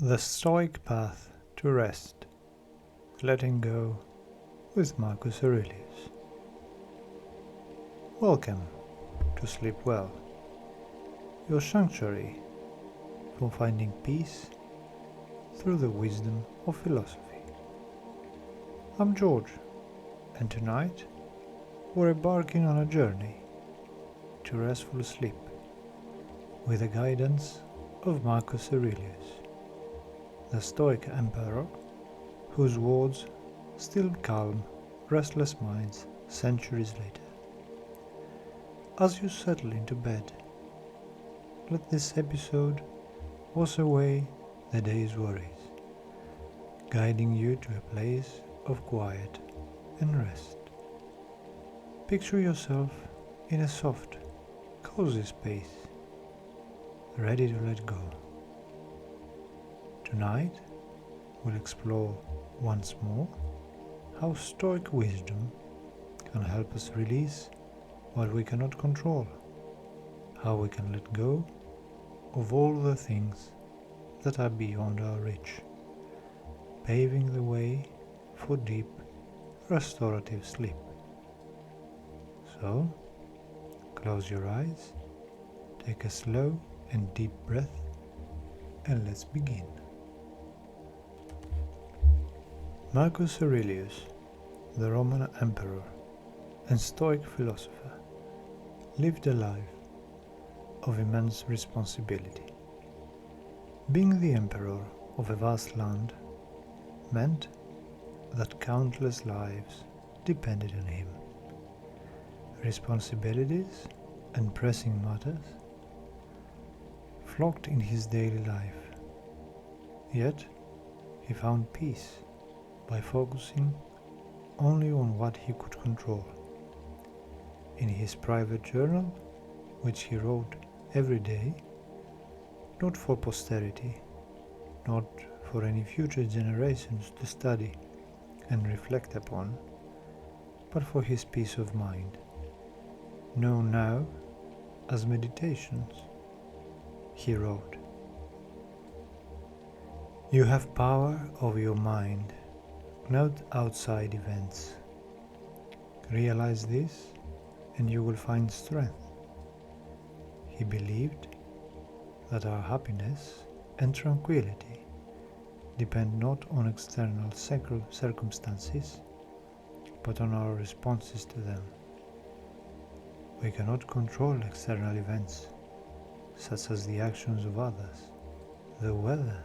The Stoic Path to Rest, Letting Go with Marcus Aurelius. Welcome to Sleep Well, your sanctuary for finding peace through the wisdom of philosophy. I'm George, and tonight we're embarking on a journey to restful sleep with the guidance of Marcus Aurelius, the Stoic emperor whose words still calm restless minds centuries later. As you settle into bed, let this episode wash away the day's worries, guiding you to a place of quiet and rest. Picture yourself in a soft, cozy space, ready to let go. Tonight, we'll explore once more how Stoic wisdom can help us release what we cannot control, how we can let go of all the things that are beyond our reach, paving the way for deep, restorative sleep. So, close your eyes, take a slow and deep breath, and let's begin. Marcus Aurelius, the Roman emperor and Stoic philosopher, lived a life of immense responsibility. Being the emperor of a vast land meant that countless lives depended on him. Responsibilities and pressing matters flocked in his daily life, yet he found peace by focusing only on what he could control. In his private journal, which he wrote every day, not for posterity, not for any future generations to study and reflect upon, but for his peace of mind, known now as meditations, he wrote, "You have power over your mind, not outside events. Realize this and you will find strength." He believed that our happiness and tranquility depend not on external circumstances, but on our responses to them. We cannot control external events, such as the actions of others, the weather,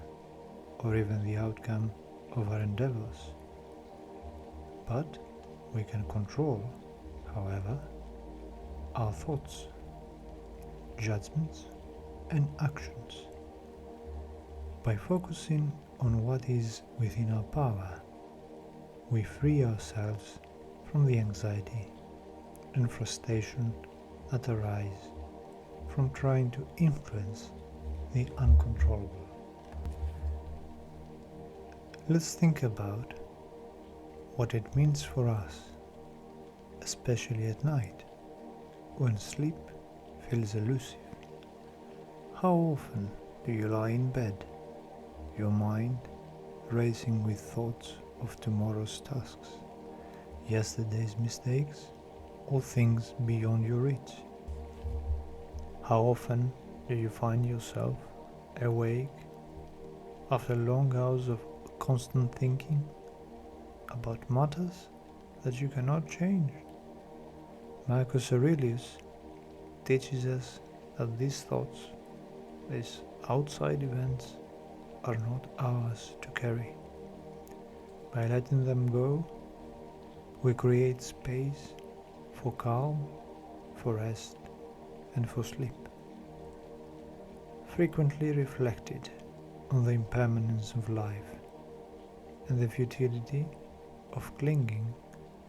or even the outcome of our endeavors. But we can control, however, our thoughts, judgments, and actions. By focusing on what is within our power, we free ourselves from the anxiety and frustration that arise from trying to influence the uncontrollable. Let's think about what it means for us, especially at night, when sleep feels elusive. How often do you lie in bed, your mind racing with thoughts of tomorrow's tasks, yesterday's mistakes, or things beyond your reach? How often do you find yourself awake after long hours of constant thinking about matters that you cannot change? Marcus Aurelius teaches us that these thoughts, these outside events, are not ours to carry. By letting them go, we create space for calm, for rest, and for sleep. Frequently reflected on the impermanence of life and the futility of clinging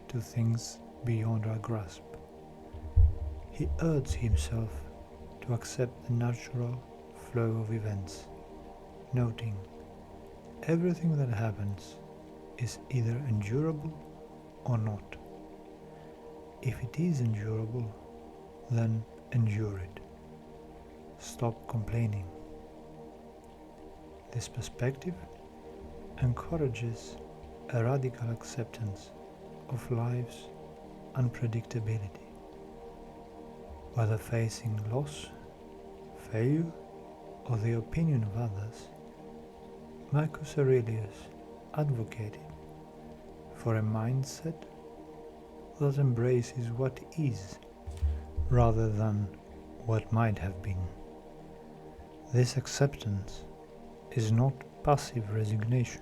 to things beyond our grasp, he urged himself to accept the natural flow of events, noting everything that happens is either endurable or not. If it is endurable, then endure it. Stop complaining. This perspective encourages a radical acceptance of life's unpredictability. Whether facing loss, failure, or the opinion of others, Marcus Aurelius advocated for a mindset that embraces what is rather than what might have been. This acceptance is not passive resignation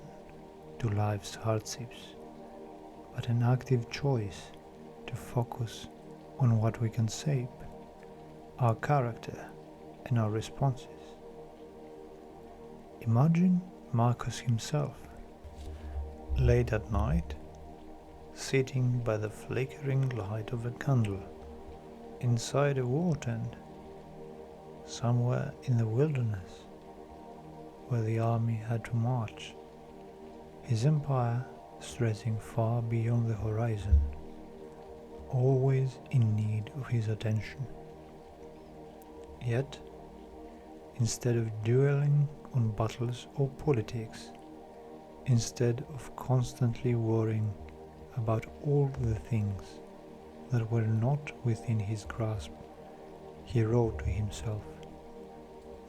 to life's hardships, but an active choice to focus on what we can shape, our character and our responses. Imagine Marcus himself, late at night, sitting by the flickering light of a candle inside a war tent, somewhere in the wilderness where the army had to march, his empire stretching far beyond the horizon, always in need of his attention. Yet, instead of dwelling on battles or politics, instead of constantly worrying about all the things that were not within his grasp, he wrote to himself,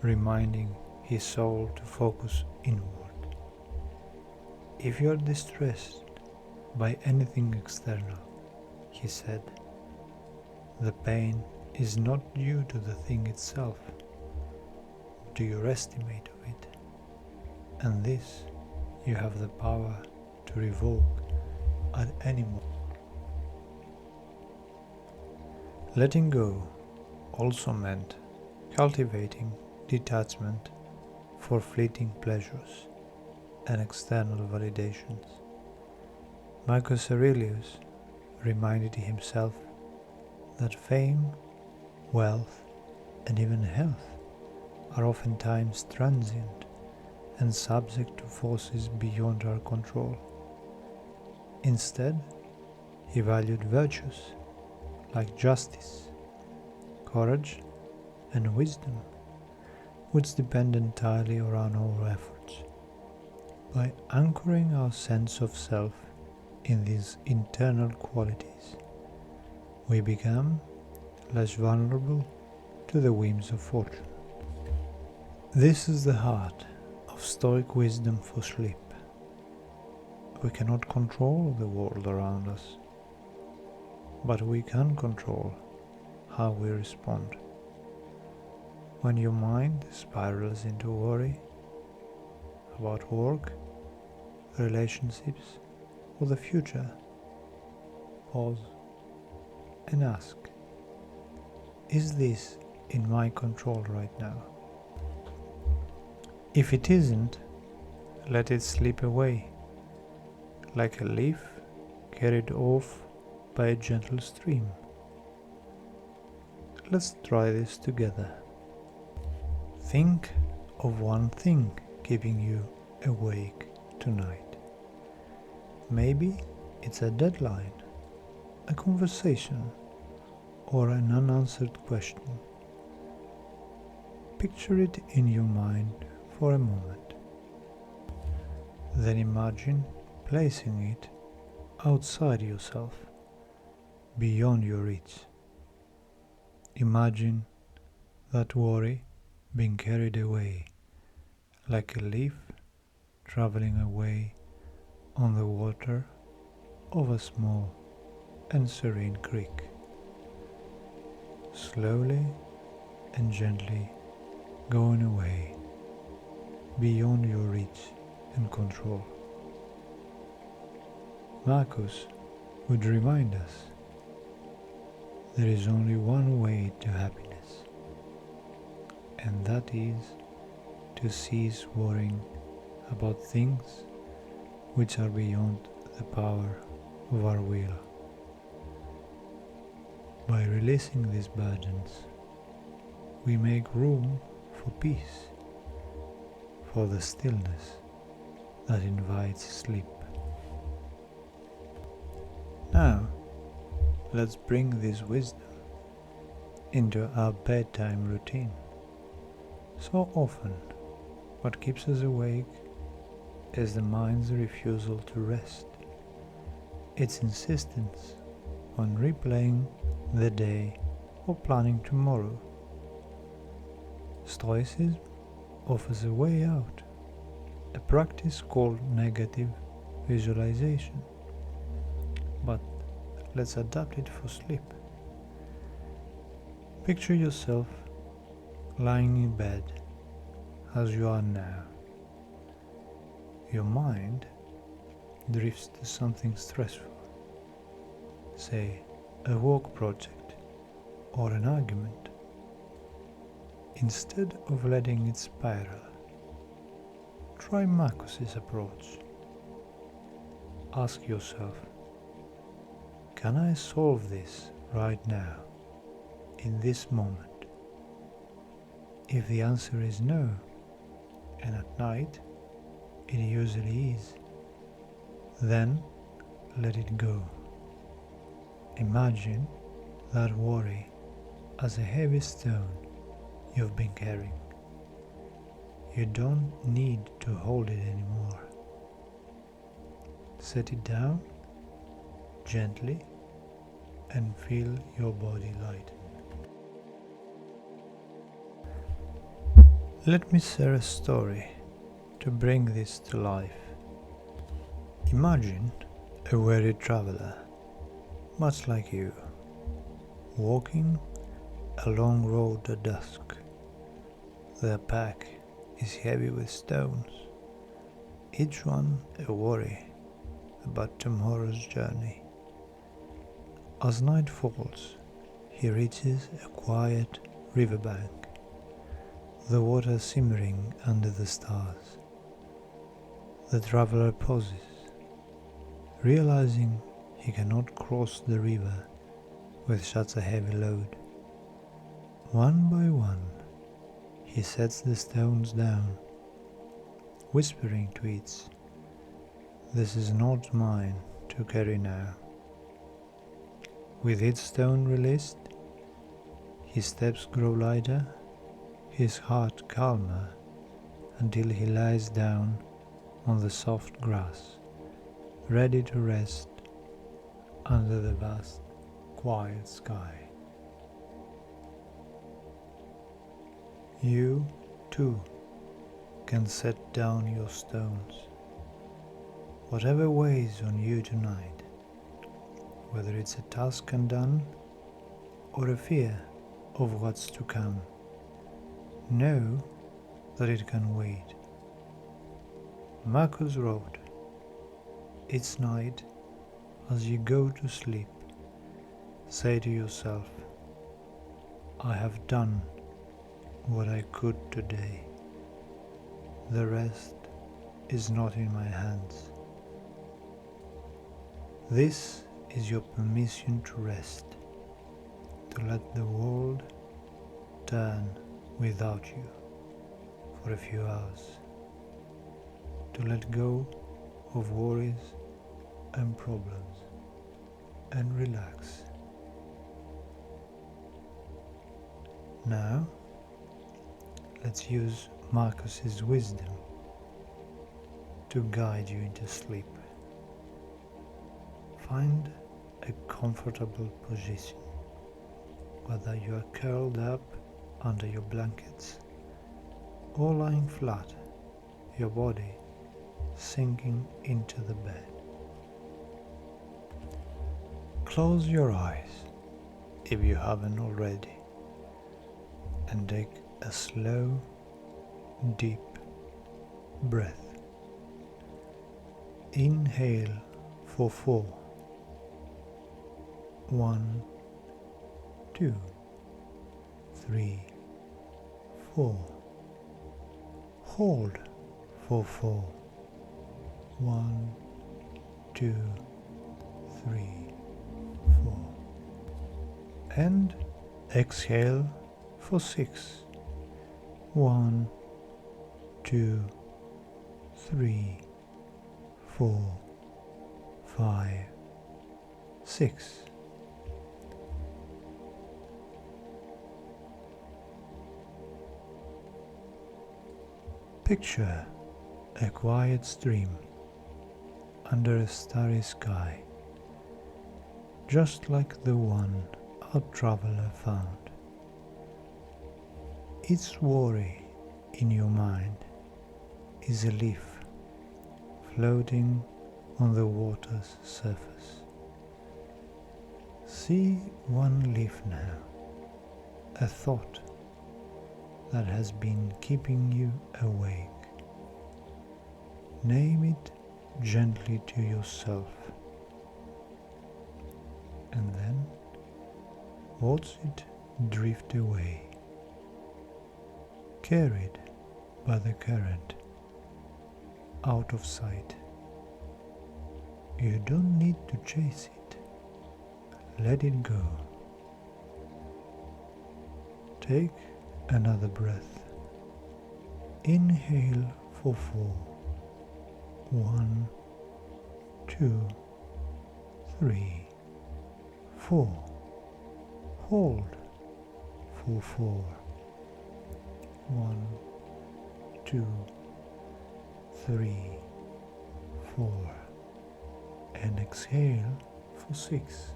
reminding his soul to focus inward. If you are distressed by anything external, he said, the pain is not due to the thing itself, but to your estimate of it, and this you have the power to revoke at any moment. Letting go also meant cultivating detachment for fleeting pleasures and external validations. Marcus Aurelius reminded himself that fame, wealth, and even health are oftentimes transient and subject to forces beyond our control. Instead, he valued virtues like justice, courage, and wisdom, which depend entirely on our efforts. By anchoring our sense of self in these internal qualities, we become less vulnerable to the whims of fortune. This is the heart of Stoic wisdom for sleep. We cannot control the world around us, but we can control how we respond. When your mind spirals into worry about work, relationships, or the future, pause and ask, is this in my control right now? If it isn't, let it slip away, like a leaf carried off by a gentle stream. Let's try this together. Think of one thing keeping you awake tonight. Maybe it's a deadline, a conversation, or an unanswered question. Picture it in your mind for a moment. Then imagine placing it outside yourself, beyond your reach. Imagine that worry being carried away, like a leaf traveling away on the water of a small and serene creek. Slowly and gently going away, beyond your reach and control. Marcus would remind us there is only one way to happiness, and that is to cease worrying about things which are beyond the power of our will. By releasing these burdens, we make room for peace, for the stillness that invites sleep. Now, let's bring this wisdom into our bedtime routine. So often, What keeps us awake is the mind's refusal to rest, its insistence on replaying the day or planning tomorrow. Stoicism offers a way out, a practice called negative visualization. But let's adapt it for sleep. Picture yourself lying in bed as you are now. Your mind drifts to something stressful, say a work project or an argument. Instead of letting it spiral, try Marcus's approach. Ask yourself, can I solve this right now, in this moment? If the answer is no, and at night it usually is, then let it go. Imagine that worry as a heavy stone you've been carrying. You don't need to hold it anymore. Set it down gently and feel your body lighten. Let me share a story to bring this to life. Imagine a weary traveler, much like you, walking a long road at dusk. Their pack is heavy with stones, each one a worry about tomorrow's journey. As night falls, he reaches a quiet riverbank, the water simmering under the stars. The traveler pauses, realizing he cannot cross the river with such a heavy load. One by one, he sets the stones down, whispering to each, "This is not mine to carry now." With each stone released, his steps grow lighter, his heart calmer, until he lies down on the soft grass, ready to rest under the vast, quiet sky. You, too, can set down your stones. Whatever weighs on you tonight, whether it's a task undone or a fear of what's to come, know that it can wait. Marcus wrote, "Each night, as you go to sleep, say to yourself, I have done what I could today. The rest is not in my hands." This is your permission to rest, to let the world turn without you for a few hours, to let go of worries and problems and relax. Now, let's use Marcus's wisdom to guide you into sleep. Find a comfortable position, whether you are curled up under your blankets or lying flat, your body sinking into the bed. Close your eyes if you haven't already, and take a slow, deep breath. Inhale for 4. 1, 2, 3, 4. Hold for 4. 1, 2, 3, 4. And exhale for 6. 1, 2, 3, 4, 5, 6. Picture a quiet stream under a starry sky, just like the one our traveler found. Its worry in your mind is a leaf floating on the water's surface. See one leaf now, a thought that has been keeping you awake. Name it gently to yourself, and then watch it drift away, carried by the current, out of sight. You don't need to chase it. Let it go. Take another breath. Inhale for 4. 1, 2, 3, 4. Hold for 4. 1, 2, 3, 4. And exhale for 6.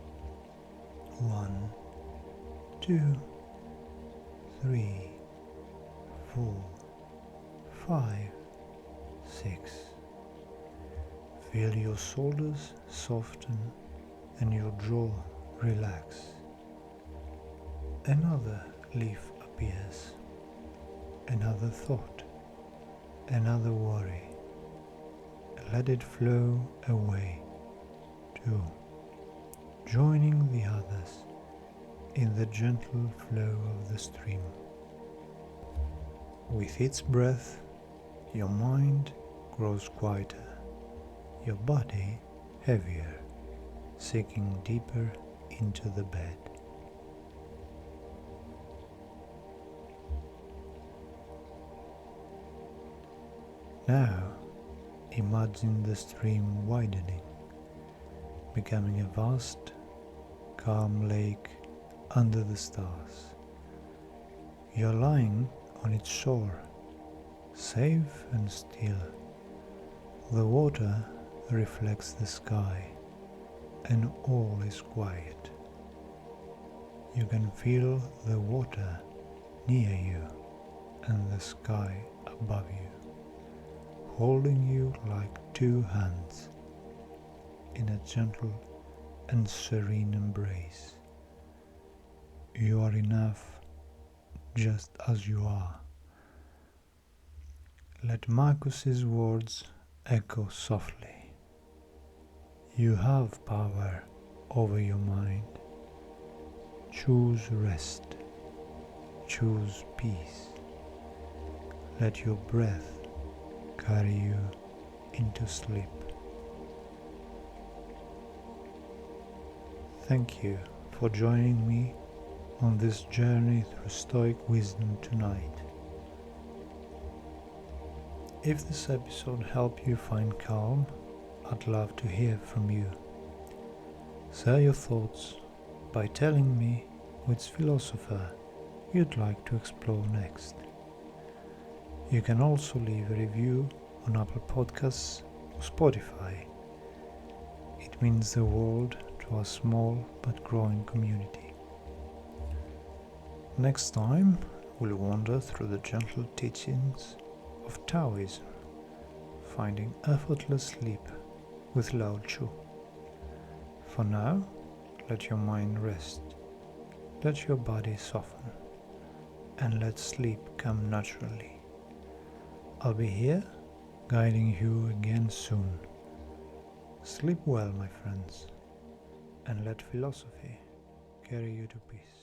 1, 2, 3, 4, 5, 6. Feel your shoulders soften and your jaw relax. Another leaf appears, another thought, another worry. Let it flow away too, joining the others in the gentle flow of the stream. With its breath, your mind grows quieter, your body heavier, sinking deeper into the bed. Now, imagine the stream widening, becoming a vast, calm lake under the stars. You're lying on its shore, safe and still. The water reflects the sky, and all is quiet. You can feel the water near you and the sky above you, holding you like two hands in a gentle and serene embrace. You are enough just as you are. Let Marcus's words echo softly. You have power over your mind. Choose rest. Choose peace. Let your breath carry you into sleep. Thank you for joining me on this journey through Stoic wisdom tonight. If this episode helped you find calm, I'd love to hear from you. Share your thoughts by telling me which philosopher you'd like to explore next. You can also leave a review on Apple Podcasts or Spotify. It means the world to our small but growing community. Next time, we'll wander through the gentle teachings of Taoism, finding effortless sleep with Lao Tzu. For now, let your mind rest, let your body soften, and let sleep come naturally. I'll be here, guiding you again soon. Sleep well, my friends, and let philosophy carry you to peace.